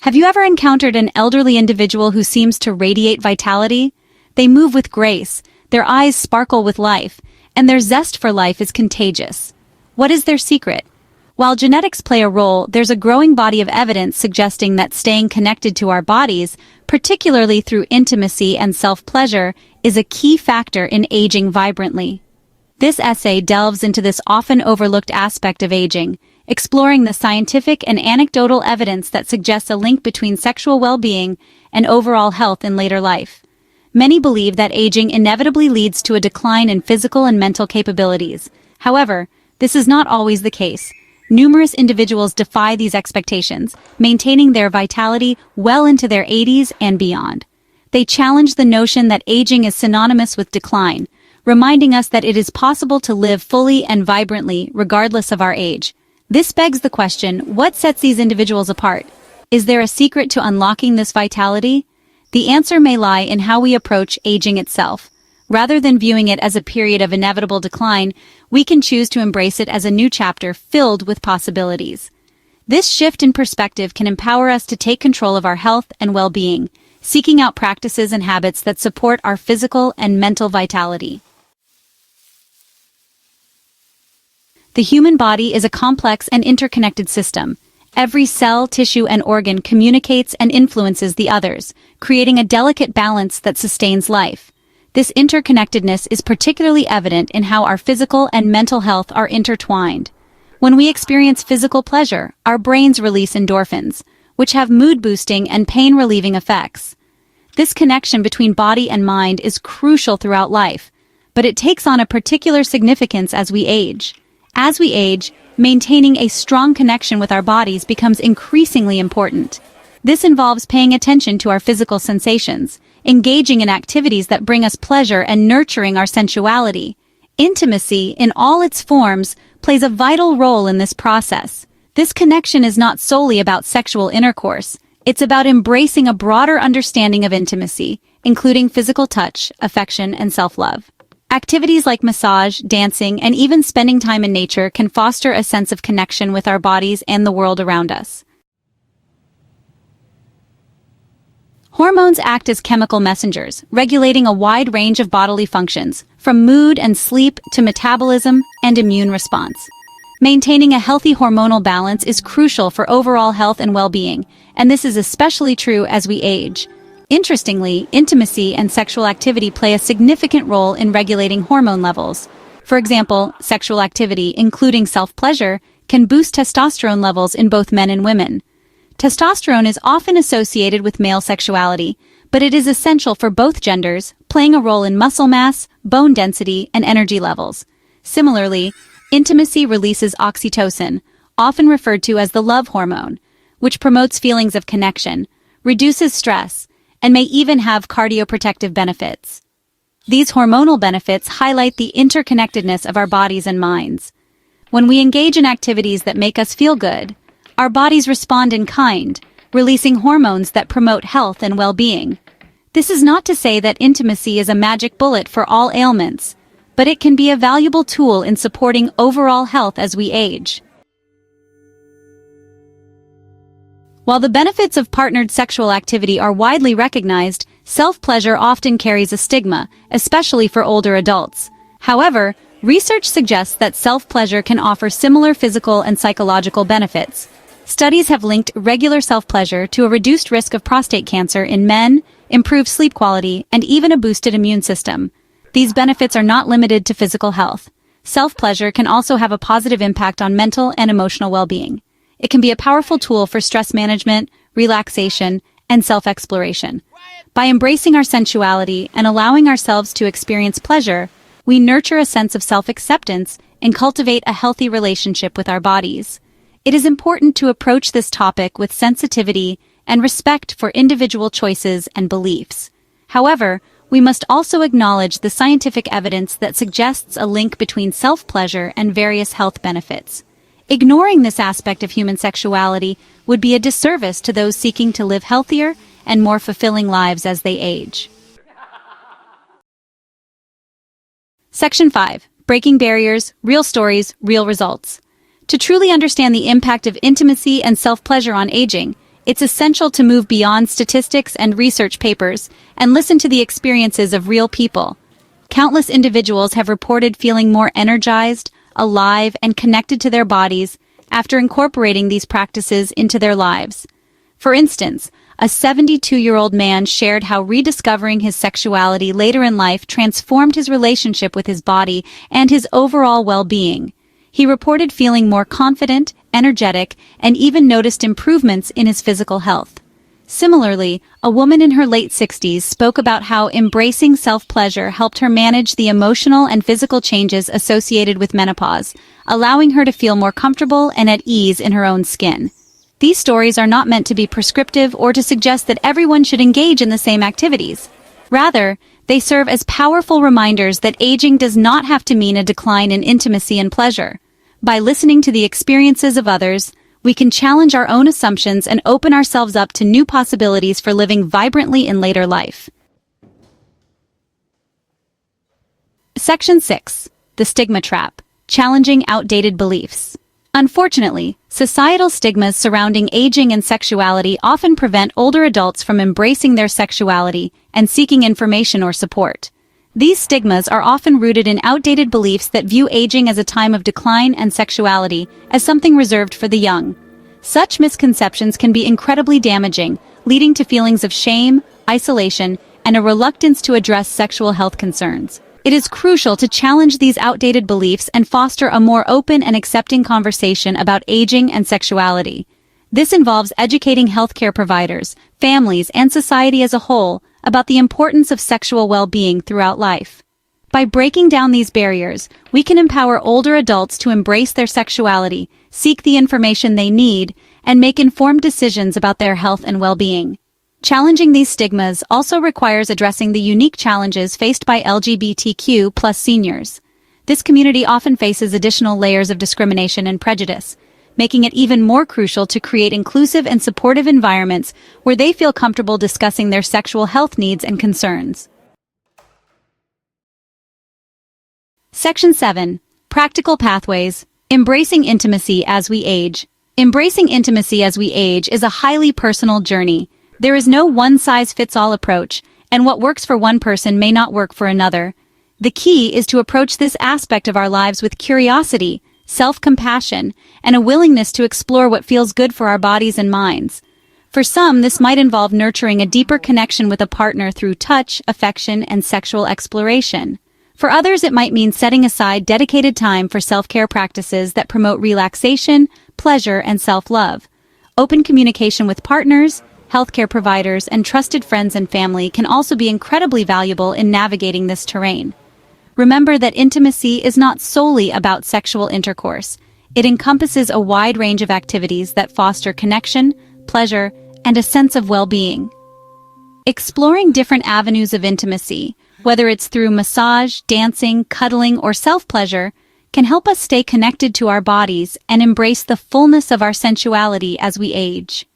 Have you ever encountered an elderly individual who seems to radiate vitality? They move with grace, their eyes sparkle with life, and their zest for life is contagious. What is their secret? While genetics play a role, there's a growing body of evidence suggesting that staying connected to our bodies, particularly through intimacy and self-pleasure, is a key factor in aging vibrantly. This essay delves into this often overlooked aspect of aging, exploring the scientific and anecdotal evidence that suggests a link between sexual well-being and overall health in later life. Many believe that aging inevitably leads to a decline in physical and mental capabilities. However, this is not always the case. Numerous individuals defy these expectations, maintaining their vitality well into their 80s and beyond. They challenge the notion that aging is synonymous with decline, reminding us that it is possible to live fully and vibrantly regardless of our age. This begs the question, what sets these individuals apart? Is there a secret to unlocking this vitality? The answer may lie in how we approach aging itself. Rather than viewing it as a period of inevitable decline, we can choose to embrace it as a new chapter filled with possibilities. This shift in perspective can empower us to take control of our health and well-being, seeking out practices and habits that support our physical and mental vitality. The human body is a complex and interconnected system. Every cell, tissue, and organ communicates and influences the others, creating a delicate balance that sustains life. This interconnectedness is particularly evident in how our physical and mental health are intertwined. When we experience physical pleasure, our brains release endorphins, which have mood-boosting and pain-relieving effects. This connection between body and mind is crucial throughout life, but it takes on a particular significance as we age. As we age, maintaining a strong connection with our bodies becomes increasingly important. This involves paying attention to our physical sensations, engaging in activities that bring us pleasure and nurturing our sensuality. Intimacy, in all its forms, plays a vital role in this process. This connection is not solely about sexual intercourse. It's about embracing a broader understanding of intimacy, including physical touch, affection, and self-love. Activities like massage, dancing, and even spending time in nature can foster a sense of connection with our bodies and the world around us. Hormones act as chemical messengers, regulating a wide range of bodily functions, from mood and sleep to metabolism and immune response. Maintaining a healthy hormonal balance is crucial for overall health and well-being, and this is especially true as we age. Interestingly, intimacy and sexual activity play a significant role in regulating hormone levels. For example, sexual activity, including self-pleasure, can boost testosterone levels in both men and women. Testosterone is often associated with male sexuality, but it is essential for both genders, playing a role in muscle mass, bone density, and energy levels. Similarly, intimacy releases oxytocin, often referred to as the love hormone, which promotes feelings of connection, reduces stress, and may even have cardioprotective benefits. These hormonal benefits highlight the interconnectedness of our bodies and minds. When we engage in activities that make us feel good, our bodies respond in kind, releasing hormones that promote health and well-being. This is not to say that intimacy is a magic bullet for all ailments, but it can be a valuable tool in supporting overall health as we age. While the benefits of partnered sexual activity are widely recognized, self-pleasure often carries a stigma, especially for older adults. However, research suggests that self-pleasure can offer similar physical and psychological benefits. Studies have linked regular self-pleasure to a reduced risk of prostate cancer in men, improved sleep quality, and even a boosted immune system. These benefits are not limited to physical health. Self-pleasure can also have a positive impact on mental and emotional well-being. It can be a powerful tool for stress management, relaxation, and self-exploration. By embracing our sensuality and allowing ourselves to experience pleasure, we nurture a sense of self-acceptance and cultivate a healthy relationship with our bodies. It is important to approach this topic with sensitivity and respect for individual choices and beliefs. However, we must also acknowledge the scientific evidence that suggests a link between self-pleasure and various health benefits. Ignoring this aspect of human sexuality would be a disservice to those seeking to live healthier and more fulfilling lives as they age. Section 5. Breaking Barriers, Real Stories, Real Results. To truly understand the impact of intimacy and self-pleasure on aging, it's essential to move beyond statistics and research papers and listen to the experiences of real people. Countless individuals have reported feeling more energized, alive, and connected to their bodies after incorporating these practices into their lives. For instance, a 72-year-old man shared how rediscovering his sexuality later in life transformed his relationship with his body and his overall well-being. He reported feeling more confident, energetic, and even noticed improvements in his physical health. Similarly, a woman in her late 60s spoke about how embracing self-pleasure helped her manage the emotional and physical changes associated with menopause, allowing her to feel more comfortable and at ease in her own skin. These stories are not meant to be prescriptive or to suggest that everyone should engage in the same activities. Rather, they serve as powerful reminders that aging does not have to mean a decline in intimacy and pleasure. By listening to the experiences of others, we can challenge our own assumptions and open ourselves up to new possibilities for living vibrantly in later life. Section 6. The Stigma Trap: Challenging Outdated Beliefs. Unfortunately, societal stigmas surrounding aging and sexuality often prevent older adults from embracing their sexuality and seeking information or support. These stigmas are often rooted in outdated beliefs that view aging as a time of decline and sexuality as something reserved for the young. Such misconceptions can be incredibly damaging, leading to feelings of shame, isolation, and a reluctance to address sexual health concerns. It is crucial to challenge these outdated beliefs and foster a more open and accepting conversation about aging and sexuality. This involves educating healthcare providers, families, and society as a whole about the importance of sexual well-being throughout life. By breaking down these barriers, we can empower older adults to embrace their sexuality, seek the information they need, and make informed decisions about their health and well-being. Challenging these stigmas also requires addressing the unique challenges faced by LGBTQ+ seniors. This community often faces additional layers of discrimination and prejudice, making it even more crucial to create inclusive and supportive environments where they feel comfortable discussing their sexual health needs and concerns. Section 7. Practical Pathways: Embracing Intimacy as We Age. Embracing intimacy as we age is a highly personal journey. There is no one-size-fits-all approach, and what works for one person may not work for another. The key is to approach this aspect of our lives with curiosity, self-compassion, and a willingness to explore what feels good for our bodies and minds. For some, this might involve nurturing a deeper connection with a partner through touch, affection, and sexual exploration. For others, it might mean setting aside dedicated time for self-care practices that promote relaxation, pleasure, and self-love. Open communication with partners, healthcare providers, and trusted friends and family can also be incredibly valuable in navigating this terrain. Remember that intimacy is not solely about sexual intercourse. It encompasses a wide range of activities that foster connection, pleasure, and a sense of well-being. Exploring different avenues of intimacy, whether it's through massage, dancing, cuddling, or self-pleasure, can help us stay connected to our bodies and embrace the fullness of our sensuality as we age.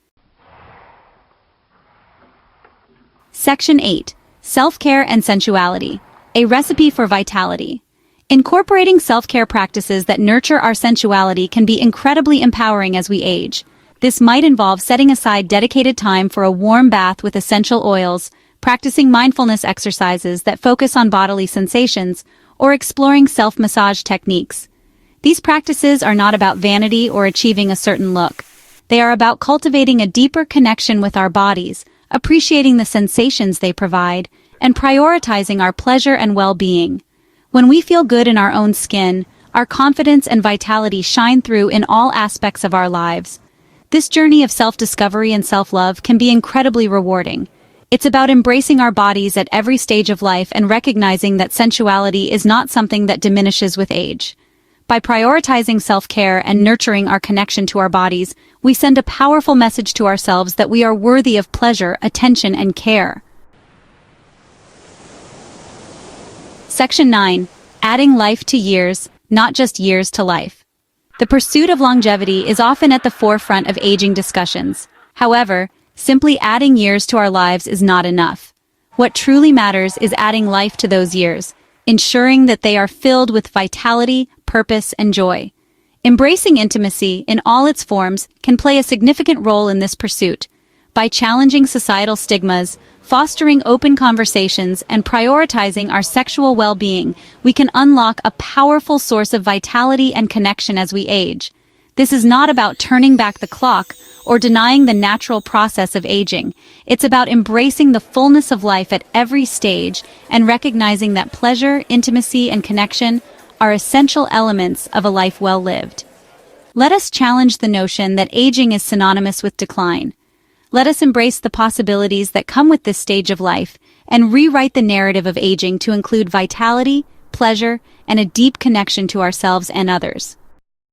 Section 8. Self-Care and Sensuality: A Recipe for Vitality. Incorporating self-care practices that nurture our sensuality can be incredibly empowering as we age. This might involve setting aside dedicated time for a warm bath with essential oils, practicing mindfulness exercises that focus on bodily sensations, or exploring self-massage techniques. These practices are not about vanity or achieving a certain look. They are about cultivating a deeper connection with our bodies, appreciating the sensations they provide, and prioritizing our pleasure and well-being. When we feel good in our own skin, our confidence and vitality shine through in all aspects of our lives. This journey of self-discovery and self-love can be incredibly rewarding. It's about embracing our bodies at every stage of life and recognizing that sensuality is not something that diminishes with age. By prioritizing self-care and nurturing our connection to our bodies, we send a powerful message to ourselves that we are worthy of pleasure, attention, and care. Section 9. Adding life to years, not just years to life. The pursuit of longevity is often at the forefront of aging discussions. However, simply adding years to our lives is not enough. What truly matters is adding life to those years, ensuring that they are filled with vitality, purpose, and joy. Embracing intimacy in all its forms can play a significant role in this pursuit, By challenging societal stigmas, fostering open conversations, and prioritizing our sexual well-being, we can unlock a powerful source of vitality and connection as we age. This is not about turning back the clock or denying the natural process of aging. It's about embracing the fullness of life at every stage and recognizing that pleasure, intimacy, and connection are essential elements of a life well lived. Let us challenge the notion that aging is synonymous with decline. Let us embrace the possibilities that come with this stage of life and rewrite the narrative of aging to include vitality, pleasure, and a deep connection to ourselves and others.